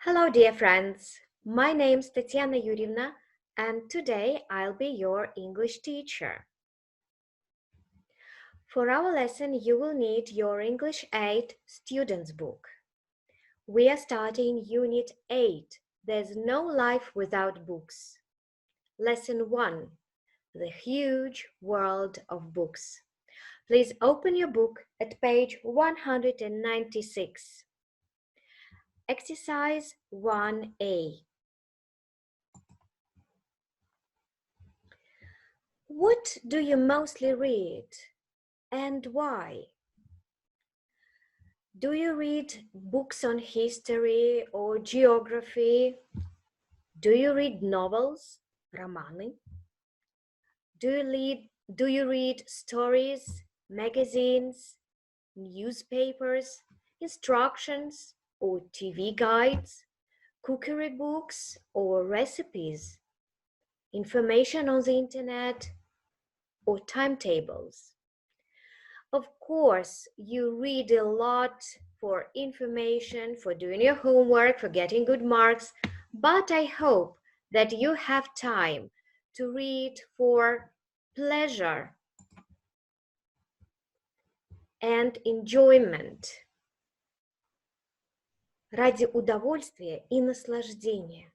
Hello, dear friends. My name's Tatiana Yurievna, and today I'll be your English teacher. For our lesson, you will need your English 8 student's book. We are starting Unit 8. There's no life without books. Lesson 1. The huge world of books. Please open your book at page 196. Exercise 1A. What do you mostly read and why? Do you read books on history or geography? Do you read novels, романы? Do you read stories, magazines, newspapers, instructions or TV guides, cookery books or recipes, information on the internet or timetables? Of course, you read a lot for information, for doing your homework, for getting good marks, but I hope that you have time to read for pleasure and enjoyment. Ради удовольствия и наслаждения.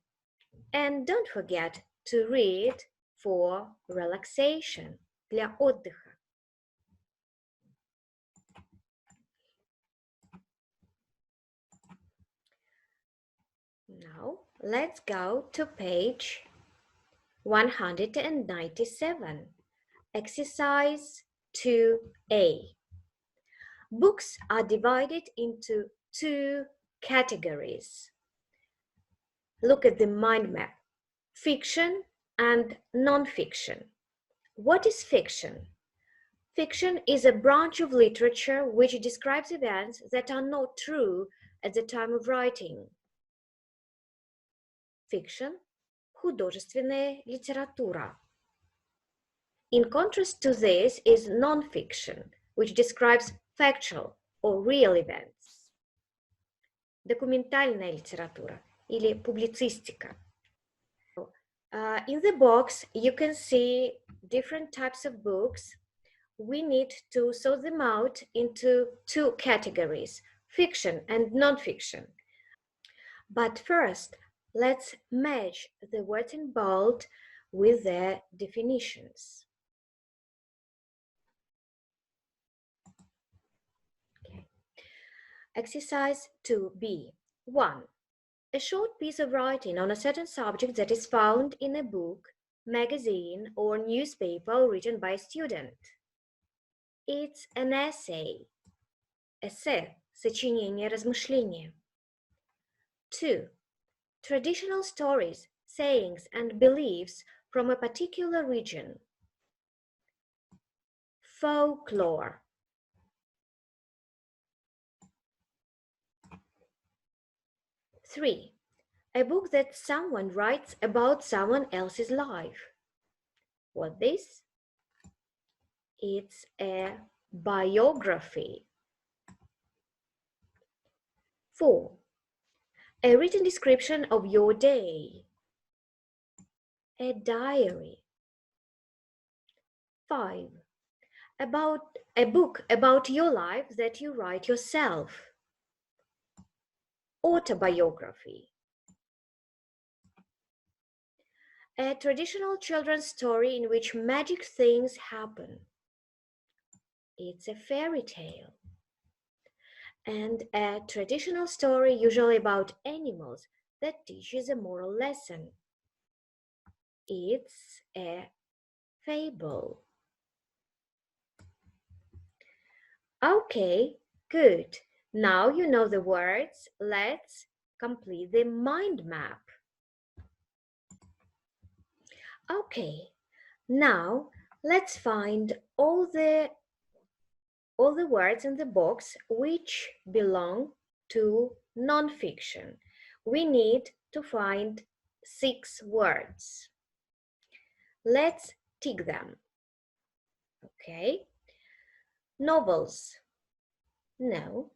And don't forget to read for relaxation, для отдыха. Now, let's go to page 197, exercise 2A. Books are divided into two categories. Look at the mind map, fiction and non-fiction. What is fiction? Fiction is a branch of literature which describes events that are not true at the time of writing. Fiction – художественная литература. In contrast to this is non-fiction, which describes factual or real events. Документальная литература или публицистика. In the box, you can see different types of books. We need to sort them out into two categories, fiction and non-fiction. But first, let's match the words in bold with their definitions. Okay. Exercise 2B. 1. A short piece of writing on a certain subject that is found in a book, magazine, or newspaper written by a student. It's an essay. Эссе, сочинение, размышление. 2. Traditional stories, sayings, and beliefs from a particular region. Folklore. 3. A book that someone writes about someone else's life. What this? It's a biography. 4. A written description of your day. A diary. 5. About a book about your life that you write yourself. Autobiography. A traditional children's story in which magic things happen. It's a fairy tale. And a traditional story usually about animals that teaches a moral lesson. It's a fable. Okay, good. Now you know the words. Let's complete the mind map. Okay, now let's find all the words in the box which belong to non-fiction. We need to find 6 words. Let's tick them. Okay. Novels. No.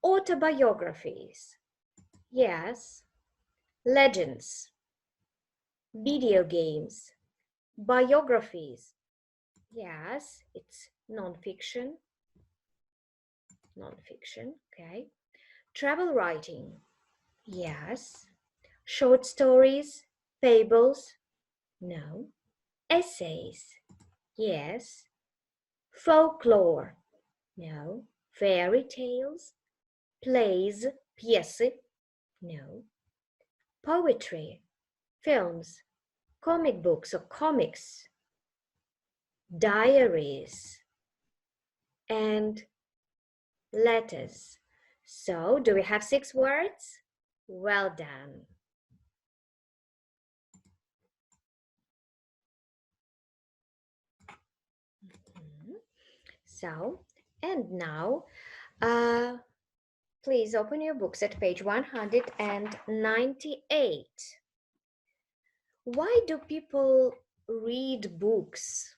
Autobiographies. Yes. legends, video games, biographies. Yes, it's non-fiction, okay. Travel writing. Yes. Short stories, fables. No. Essays. Yes. Folklore. No. Fairy tales, plays, pièces. No. Poetry, films, comic books or comics, diaries, and letters. So, do we have 6 words? Well done. So, and now, please open your books at page 198. Why do people read books?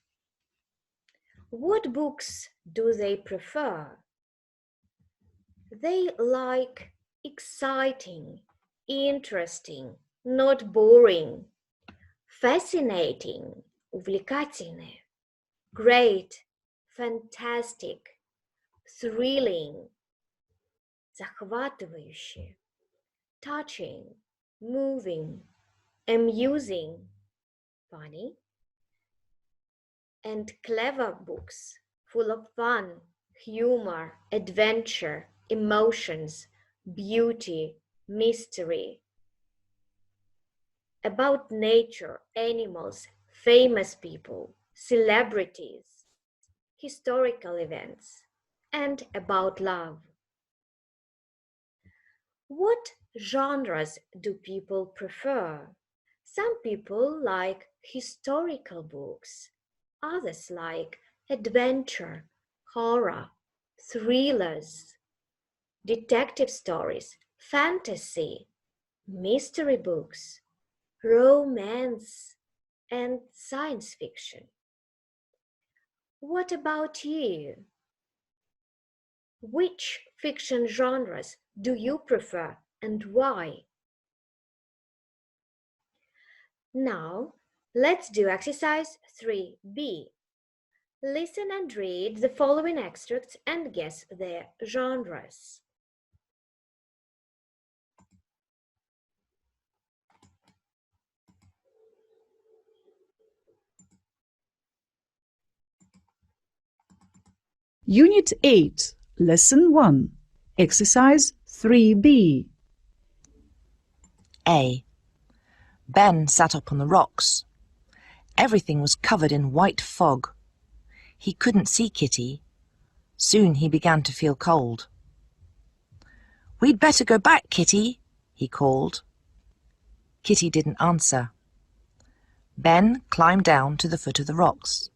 What books do they prefer? They like exciting, interesting, not boring, fascinating, увлекательные, great, fantastic, thrilling, захватывающие, touching, moving, amusing, funny, and clever books full of fun, humor, adventure, emotions, beauty, mystery, about nature, animals, famous people, celebrities, historical events, and about love. What genres do people prefer? Some people like historical books, others like adventure, horror, thrillers, detective stories, fantasy, mystery books, romance, and science fiction. What about you? Which fiction genres do you prefer and why? Now, let's do exercise 3B. Listen and read the following extracts and guess their genres. Unit 8, Lesson 1, Exercise 3B. A. Ben sat up on the rocks. Everything was covered in white fog. He couldn't see Kitty. Soon he began to feel cold. "We'd better go back, Kitty," he called. Kitty didn't answer. Ben climbed down to the foot of the rocks.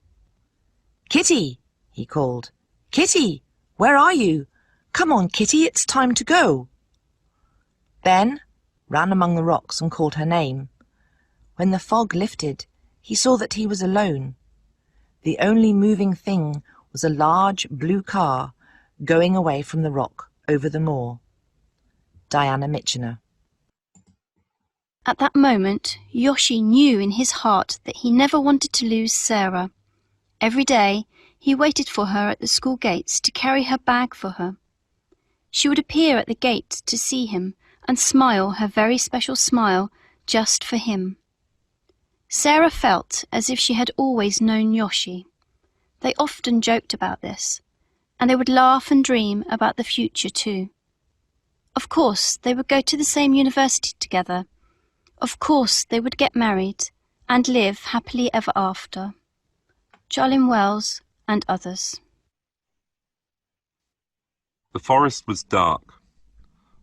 "Kitty," he called. "Kitty, where are you? Come on, Kitty, it's time to go." Ben ran among the rocks and called her name. When the fog lifted, he saw that he was alone. The only moving thing was a large blue car going away from the rock over the moor. Diana Mitchener. At that moment, Yoshi knew in his heart that he never wanted to lose Sarah. Every day, he waited for her at the school gates to carry her bag for her. She would appear at the gate to see him and smile her very special smile just for him. Sarah felt as if she had always known Yoshi. They often joked about this, and they would laugh and dream about the future too. Of course, they would go to the same university together. Of course, they would get married and live happily ever after. Charlene Wells and others. The forest was dark.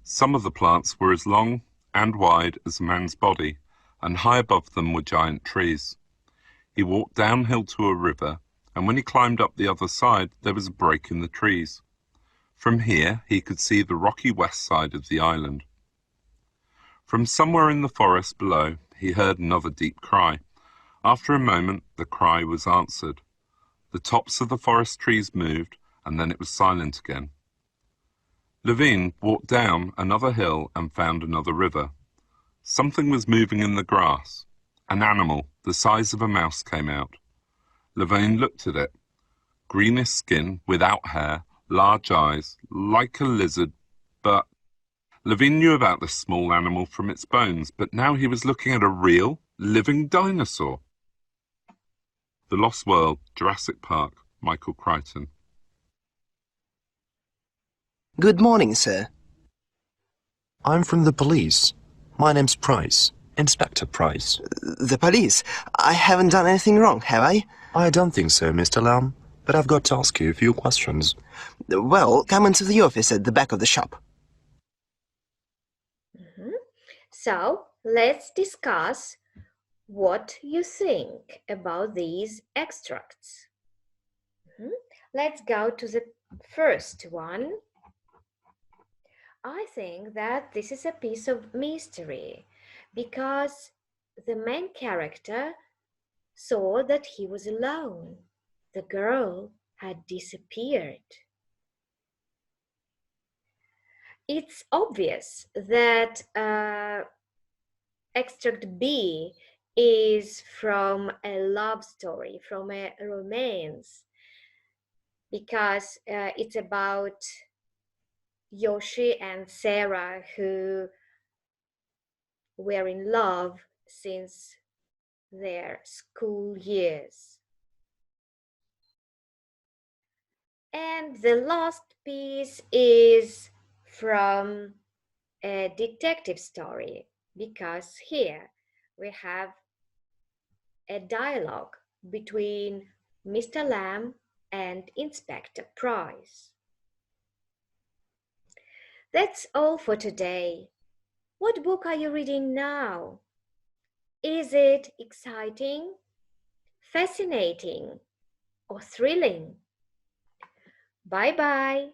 Some of the plants were as long and wide as a man's body, and high above them were giant trees. He walked downhill to a river, and when he climbed up the other side, there was a break in the trees. From here, he could see the rocky west side of the island. From somewhere in the forest below, he heard another deep cry. After a moment, the cry was answered. The tops of the forest trees moved, and then it was silent again. Levine walked down another hill and found another river. Something was moving in the grass. An animal the size of a mouse came out. Levine looked at it. Greenish skin, without hair, large eyes, like a lizard, but... Levine knew about this small animal from its bones, but now he was looking at a real, living dinosaur. The Lost World, Jurassic Park, Michael Crichton. Good morning, sir. I'm from the police. My name's Price. Inspector Price. The police? I haven't done anything wrong, have I? I don't think so, Mr. Lamb, but I've got to ask you a few questions. Well, come into the office at the back of the shop. So, let's discuss what you think about these extracts. Let's go to the first one. I think that this is a piece of mystery because the main character saw that he was alone. The girl had disappeared. It's obvious that extract B is from a love story, from a romance, because it's about Yoshi and Sarah who were in love since their school years. And the last piece is from a detective story, because here we have a dialogue between Mr. Lamb and Inspector Price. That's all for today. What book are you reading now? Is it exciting, fascinating, or thrilling? Bye-bye.